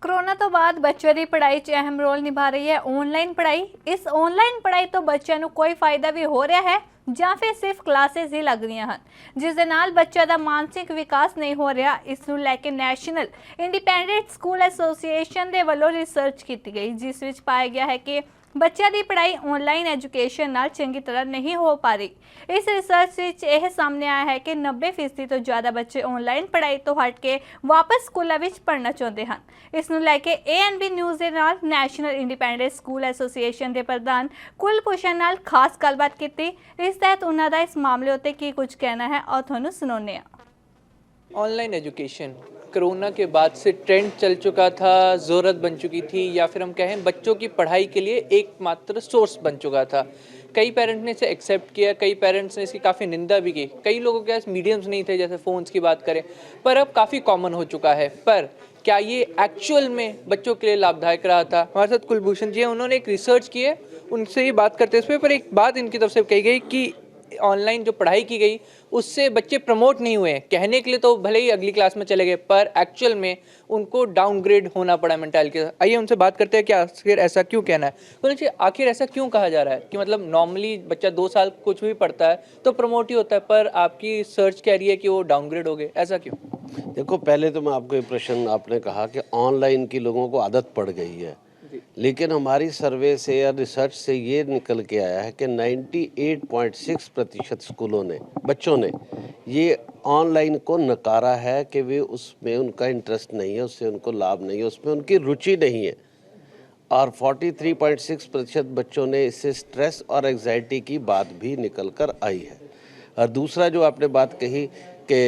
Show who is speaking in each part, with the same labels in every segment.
Speaker 1: Corona ਤੋਂ ਬਾਅਦ ਬੱਚਿਆਂ ਦੀ ਪੜ੍ਹਾਈ 'ਚ ਅਹਿਮ ਰੋਲ ਨਿਭਾ ਰਹੀ ਹੈ ਆਨਲਾਈਨ ਪੜ੍ਹਾਈ। ਇਸ ਆਨਲਾਈਨ ਪੜ੍ਹਾਈ ਤੋਂ ਬੱਚਿਆਂ ਨੂੰ ਕੋਈ ਫਾਇਦਾ ਵੀ ਹੋ ਰਿਹਾ ਹੈ ਜਾਂ ਫਿਰ ਸਿਰਫ ਕਲਾਸਿਸ ਹੀ ਲੱਗ ਰਹੀਆਂ ਹਨ, ਜਿਸ ਦੇ ਨਾਲ ਬੱਚਿਆਂ ਦਾ ਮਾਨਸਿਕ ਵਿਕਾਸ ਨਹੀਂ ਹੋ ਰਿਹਾ। ਇਸ ਨੂੰ ਲੈ ਕੇ ਨੈਸ਼ਨਲ ਇੰਡੀਪੈਂਡੈਂਟ ਸਕੂਲ ਐਸੋਸੀਏਸ਼ਨ ਦੇ ਵੱਲੋਂ ਰਿਸਰਚ ਕੀਤੀ ਗਈ, ਜਿਸ ਵਿੱਚ ਪਾਇਆ ਗਿਆ ਹੈ ਕਿ ਬੱਚਿਆਂ ਦੀ ਪੜ੍ਹਾਈ ਆਨਲਾਈਨ ਐਜੂਕੇਸ਼ਨ ਨਾਲ ਚੰਗੀ ਤਰ੍ਹਾਂ ਨਹੀਂ ਹੋ ਪਾ ਰਹੀ। ਇਸ ਰਿਸਰਚ ਵਿੱਚ ਇਹ ਸਾਹਮਣੇ ਆਇਆ ਹੈ ਕਿ 90% ਤੋਂ ਜ਼ਿਆਦਾ ਬੱਚੇ ਆਨਲਾਈਨ ਪੜ੍ਹਾਈ ਤੋਂ ਹਟ ਕੇ ਵਾਪਸ ਸਕੂਲਾਂ ਵਿੱਚ ਪੜ੍ਹਨਾ ਚਾਹੁੰਦੇ ਹਨ। ਇਸ ਨੂੰ ਲੈ ਕੇ ANB ਨਿਊਜ਼ ਦੇ ਨਾਲ ਨੈਸ਼ਨਲ ਇੰਡੀਪੈਂਡੈਂਟ ਸਕੂਲ ਐਸੋਸੀਏਸ਼ਨ ਦੇ ਪ੍ਰਧਾਨ ਕੁਲਭੂਸ਼ਣ ਨਾਲ ਖਾਸ ਗੱਲਬਾਤ ਕੀਤੀ। ਇਸ तहत उन्होंने इस मामले उत्ते की कुछ कहना है और तुहानू सुनाउने आ।
Speaker 2: ऑनलाइन एजुकेशन कोरोना के बाद से ट्रेंड चल चुका था, ज़रूरत बन चुकी थी, या फिर हम कहें बच्चों की पढ़ाई के लिए एकमात्र सोर्स बन चुका था। कई पेरेंट्स ने इसे एक्सेप्ट किया, कई पेरेंट्स ने इसकी काफ़ी निंदा भी की। कई लोगों के पास मीडियम्स नहीं थे, जैसे फ़ोन्स की बात करें, पर अब काफ़ी कॉमन हो चुका है। पर क्या ये एक्चुअल में बच्चों के लिए लाभदायक रहा था? हमारे साथ कुलभूषण जी हैं, उन्होंने एक रिसर्च की है, उनसे ये बात करते हैं इस पर एक बात इनकी तरफ से कही गई कि ऑनलाइन जो पढ़ाई की गई उससे बच्चे प्रमोट नहीं हुए। कहने के लिए तो भले ही अगली क्लास में चले गए, पर एक्चुअल में उनको डाउनग्रेड होना पड़ा मेंटालिटी। आइए उनसे बात करते हैं कि आखिर ऐसा क्यों कहना है। बोलिए आखिर ऐसा क्यों कहा जा रहा है कि मतलब नॉर्मली बच्चा 2 साल कुछ भी पढ़ता है तो प्रमोट ही होता है, पर आपकी सर्च कह रही है कि वो डाउनग्रेड हो गए, ऐसा क्यों?
Speaker 3: देखो, पहले तो मैं आपको ये प्रश्न आपने कहा कि ऑनलाइन की लोगों को आदत पड़ गई है, लेकिन हमारी सर्वे से या रिसर्च से ये निकल के आया है कि 98.6% स्कूलों ने, बच्चों ने ये ऑनलाइन को नकारा है कि वे उसमें उनका इंटरेस्ट नहीं है, उससे उनको लाभ नहीं है, उसमें उनकी रुचि नहीं है। और 43.6% बच्चों ने इससे स्ट्रेस और एग्जाइटी की बात भी निकल कर आई है। और दूसरा जो आपने बात कही कि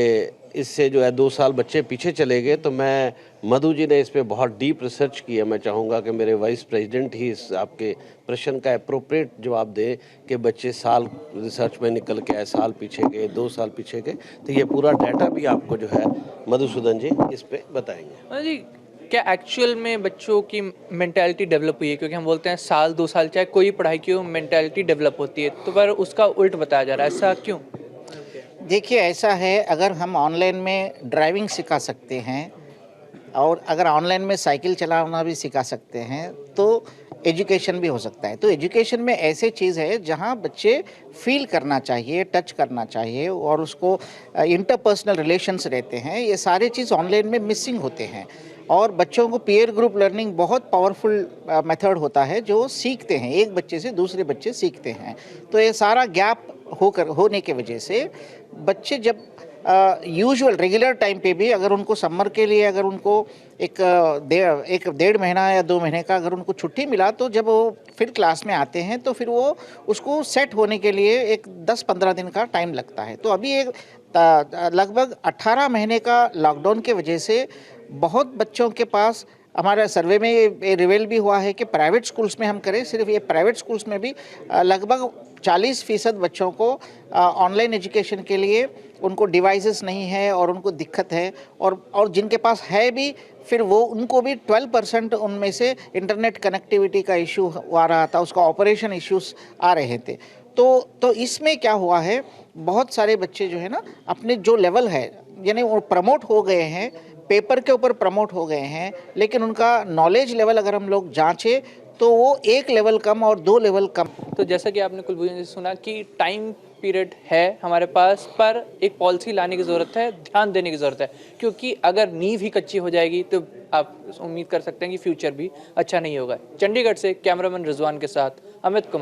Speaker 3: इससे जो है 2 साल बच्चे पीछे चले गए, तो मैं मधु जी ने इस पे बहुत डीप रिसर्च की है। मैं चाहूँगा कि मेरे वाइस प्रेसिडेंट ही इस आपके प्रश्न का एप्रोप्रिएट जवाब दें कि बच्चे साल रिसर्च में निकल के आए, साल पीछे गए, 2 साल पीछे गए, तो ये पूरा डाटा भी आपको जो है मधुसूदन जी इस पे बताएंगे।
Speaker 2: जी, क्या एक्चुअल में बच्चों की मेंटालिटी डेवलप हुई है? क्योंकि हम बोलते हैं साल 2 साल चाहे कोई पढ़ाई की हो, मेंटालिटी डेवलप होती है, तो पर उसका उल्ट बताया जा रहा है, ऐसा क्यों?
Speaker 4: देखिए, ऐसा है, अगर हम ऑनलाइन में ड्राइविंग सिखा सकते हैं और अगर ऑनलाइन में साइकिल चलाना भी सिखा सकते हैं तो एजुकेशन भी हो सकता है। तो एजुकेशन में ऐसे चीज़ है जहाँ बच्चे फील करना चाहिए, टच करना चाहिए और उसको इंटरपर्सनल रिलेशंस रहते हैं, ये सारे चीज़ ऑनलाइन में मिसिंग होते हैं। और बच्चों को पीयर ग्रुप लर्निंग बहुत पावरफुल मेथड होता है जो सीखते हैं, एक बच्चे से दूसरे बच्चे सीखते हैं। तो ये सारा गैप होने की वजह से बच्चे जब यूजुअल रेगुलर टाइम पे भी अगर उनको समर के लिए अगर उनको एक 1.5 महीना या 2 महीने का अगर उनको छुट्टी मिला, तो जब वो फिर क्लास में आते हैं तो फिर वो उसको सेट होने के लिए एक 10-15 दिन का टाइम लगता है। तो अभी एक लगभग 18 महीने का लॉकडाउन की वजह से बहुत बच्चों के पास, हमारे सर्वे में ये रिवील भी हुआ है कि प्राइवेट स्कूल्स में हम करें, सिर्फ ये प्राइवेट स्कूल्स में भी लगभग 40% बच्चों को ऑनलाइन एजुकेशन के लिए उनको डिवाइसेस नहीं है और उनको दिक्कत है, और जिनके पास है भी फिर वो उनको भी 12% उनमें से इंटरनेट कनेक्टिविटी का इशू आ रहा था, उसका ऑपरेशन इश्यूज आ रहे थे। तो इसमें क्या हुआ है, बहुत सारे बच्चे जो है ना अपने जो लेवल है, यानी वो प्रमोट हो गए हैं, पेपर के ऊपर प्रमोट हो गए हैं, लेकिन उनका नॉलेज लेवल अगर हम लोग जांचें तो वो 1 लेवल कम और 2 लेवल कम।
Speaker 2: तो जैसा कि आपने कुलभूषण जी से सुना कि टाइम पीरियड है हमारे पास, पर एक पॉलिसी लाने की ज़रूरत है, ध्यान देने की ज़रूरत है, क्योंकि अगर नींव ही कच्ची हो जाएगी तो आप उम्मीद कर सकते हैं कि फ्यूचर भी अच्छा नहीं होगा। चंडीगढ़ से कैमरामैन रिजवान के साथ अमित कुमार।